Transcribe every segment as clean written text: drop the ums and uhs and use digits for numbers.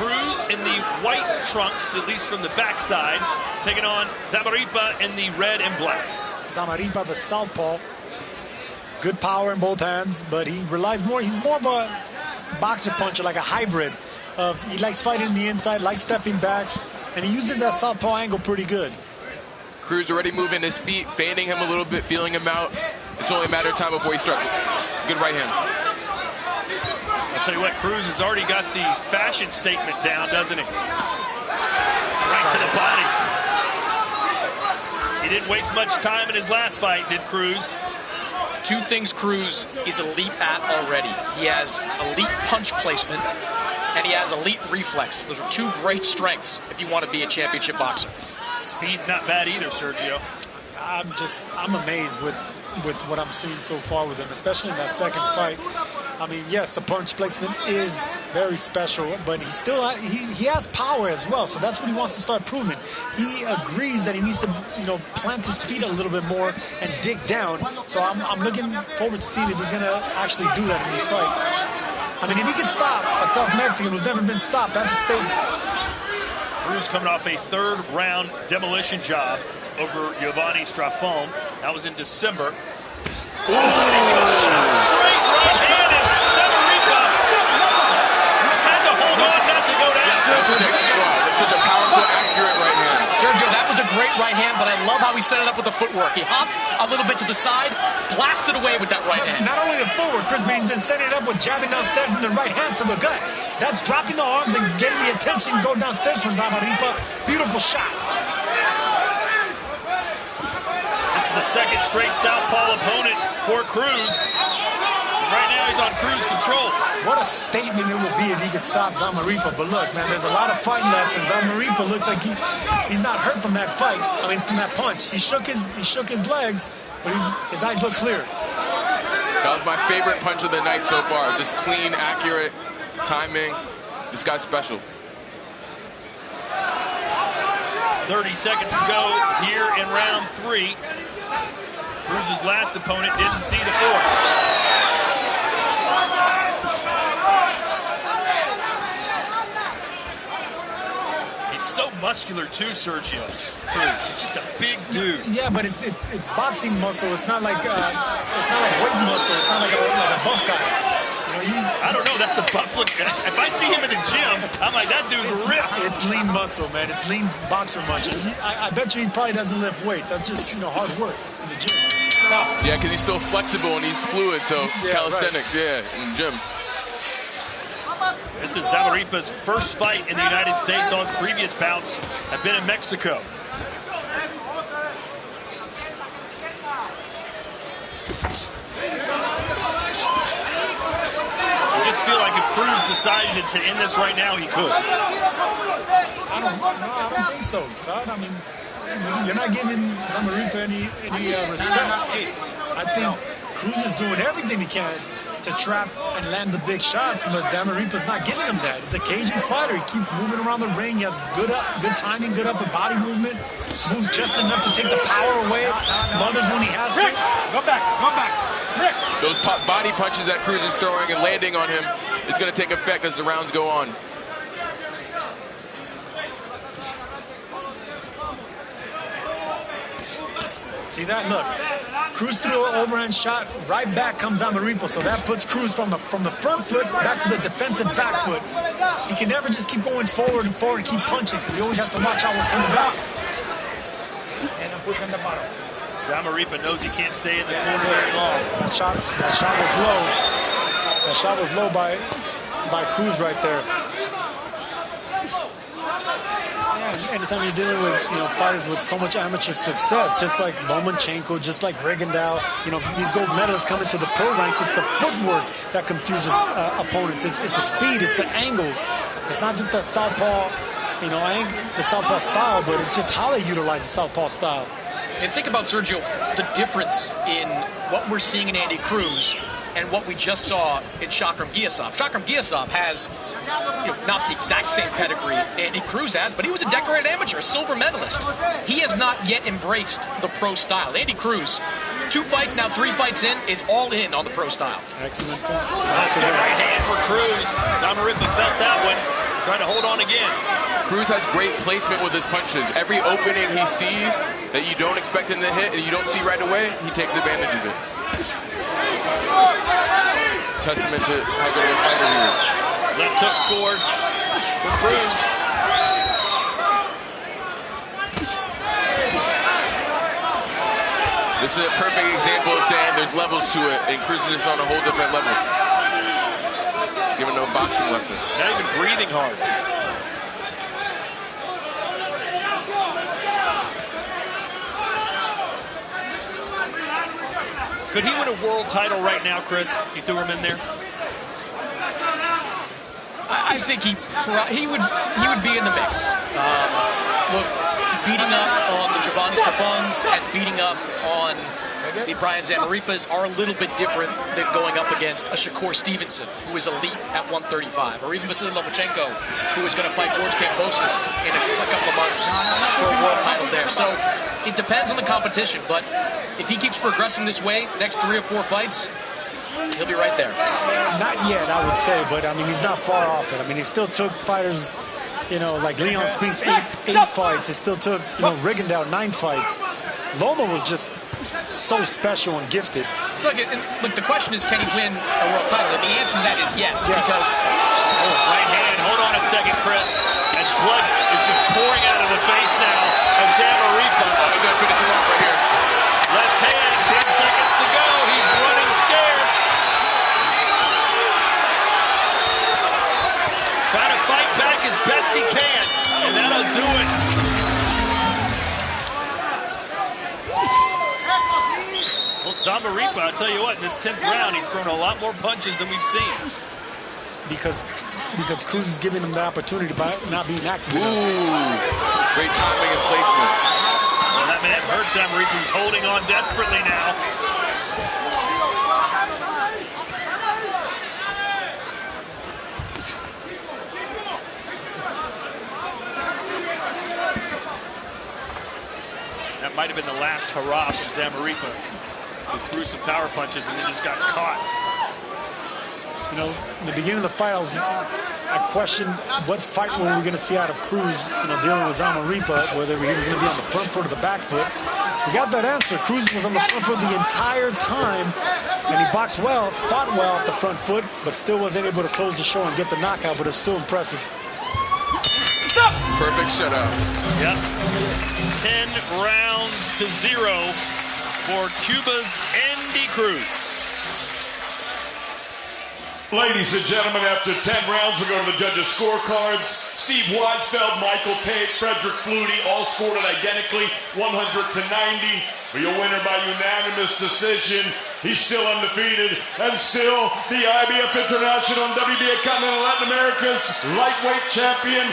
Cruz in the white trunks, at least from the backside, taking on Zamarripa in the red and black. Zamarripa, the southpaw, good power in both hands, but he relies more. He's more of a boxer puncher, like a hybrid. He likes fighting the inside, likes stepping back, and he uses that southpaw angle pretty good. Cruz already moving his feet, fanning him a little bit, feeling him out. It's only a matter of time before he struck. Good right hand. I'll tell you what, Cruz has already got the fashion statement down, doesn't he? Right to the body. He didn't waste much time in his last fight, did Cruz? Two things Cruz is elite at already. He has elite punch placement, and he has elite reflex. Those are two great strengths if you want to be a championship boxer. Speed's not bad either, Sergio. I'm amazed with what I'm seeing so far with him, especially in that second fight. I mean, yes, the punch placement is very special, but he still he has power as well. So that's what he wants to start proving. He agrees that he needs to, plant his feet a little bit more and dig down. So I'm looking forward to seeing if he's going to actually do that in this fight. I mean, if he can stop a tough Mexican who's never been stopped, that's a statement. Cruz coming off a third-round demolition job over Giovanni Strafone. That was in December. Ooh, and he goes straight right-handed. Zamarripa had to hold on not to go down. That's such a powerful, accurate right hand. Sergio, that was a great right hand, but I love how he set it up with the footwork. He hopped a little bit to the side, blasted away with that right hand. Not only the footwork, Chris, but he's been setting it up with jabbing downstairs and the right hands to the gut. That's dropping the arms and getting the attention, go downstairs from Zamarripa. Beautiful shot. This is the second straight southpaw opponent for Cruz. Right now he's on Cruz control. What a statement it would be if he could stop Zamarripa. But look, man, there's a lot of fight left, and Zamarripa looks like he's not hurt from that fight. I mean, from that punch. He shook his legs, but his eyes look clear. That was my favorite punch of the night so far. Just clean, accurate timing. This guy's special. 30 seconds to go here in round 3. Cruz's last opponent didn't see the fourth. He's so muscular too, Sergio. Cruz, he's just a big dude. Yeah, but it's boxing muscle. It's not like weight muscle. It's not like a buff guy. I don't know. That's a buff look. If I see him in the gym, I'm like, that dude's ripped. It's lean muscle, man. It's lean boxer muscle. I bet you he probably doesn't lift weights. That's just hard work in the gym. Yeah, because he's still flexible and he's fluid. So calisthenics, right. In the gym. This is Zamarripa's first fight in the United States. All his previous bouts have been in Mexico. I just feel like if Cruz decided to end this right now, he could. I don't think so, Todd. I mean, you're not giving Zamarripa any respect. I think Cruz is doing everything he can to trap and land the big shots, but Zamarripa's not giving him that. He's a cagey fighter. He keeps moving around the ring. He has good timing, good upper body movement. Moves just enough to take the power away. Smothers when he has to. Go back. Rick. Those body punches that Cruz is throwing and landing on him, it's going to take effect as the rounds go on. See that? Look. Cruz threw an overhand shot. Right back comes Zamarripa. So that puts Cruz from the front foot back to the defensive back foot. He can never just keep going forward and keep punching because he always has to watch out what's coming back. And I'm pushing the bottom. Zamarripa knows he can't stay in the corner very long. That shot was low. That shot was low by Cruz right there. Yeah, anytime you're dealing with fighters with so much amateur success, just like Lomachenko, just like Rigondeaux, these gold medalists coming to the pro ranks, it's the footwork that confuses opponents. It's the speed, it's the angles. It's not just that southpaw, the southpaw style, but it's just how they utilize the southpaw style. And think about, Sergio, the difference in what we're seeing in Andy Cruz and what we just saw in Shakram Giasov. Shakram Giasov has not the exact same pedigree Andy Cruz has, but he was a decorated amateur, a silver medalist. He has not yet embraced the pro style. Andy Cruz, 2 fights, now 3 fights in, is all in on the pro style. Excellent point. That's a good right hand for Cruz. Zamarripa felt that one. Trying to hold on again. Cruz has great placement with his punches. Every opening he sees that you don't expect him to hit and you don't see right away, he takes advantage of it. Testament to how good of a fighter he is. Left hook scores for Cruz. This is a perfect example of saying there's levels to it, and Cruz is on a whole different level. Giving no boxing lesson. Not even breathing hard. Could he win a world title right now, Chris? You threw him in there. I think he would be in the mix. Look, beating up on the Giovanni Strafons and beating up on the Brayan Zamarripas are a little bit different than going up against a Shakur Stevenson, who is elite at 135, or even Vasily Lomachenko, who is going to fight George Kambosos in a couple of months for a world title there. So it depends on the competition, but if he keeps progressing this way, next 3 or 4 fights, he'll be right there. Not yet, I would say, but I mean, he's not far off it. I mean, he still took fighters, like Leon Spinks, eight fights. He still took, Rigondeaux 9 fights. Loma was just so special and gifted. Look, the question is, can he win a world title? And the answer to that is yes. Because right hand, hold on a second, Chris. As blood is just pouring out of the face now of Zamarripa. He's going to finish him off right here. Left hand, 10 seconds to go. He's running scared. Trying to fight back as best he can, and that'll do it. Well, Zamarripa, I'll tell you what, in this 10th round, he's thrown a lot more punches than we've seen. Because Cruz is giving him the opportunity by not being active. Great timing and placement. Well, that hurts Zamarripa, who's holding on desperately now. That might have been the last hurrah from Zamarripa. He threw some power punches and then just got caught. In the beginning of the fight, I questioned what fight were we going to see out of Cruz, dealing with Zamarripa, whether he was going to be on the front foot or the back foot. We got that answer. Cruz was on the front foot the entire time, and he boxed well, fought well off the front foot, but still wasn't able to close the show and get the knockout, but it's still impressive. Perfect shutout. Yep. 10 rounds to 0 for Cuba's Andy Cruz. Ladies and gentlemen, after 10 rounds, we go to the judges' scorecards. Steve Weisfeld, Michael Tate, Frederick Flutie, all scored it identically, 100-90. For your winner by unanimous decision. He's still undefeated and still the IBF International and WBA Continental Latin America's lightweight champion,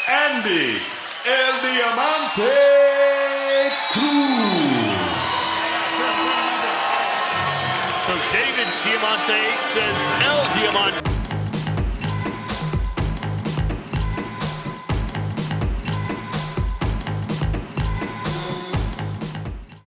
Andy El Diamante Cruz. So David Diamante says El Diamante.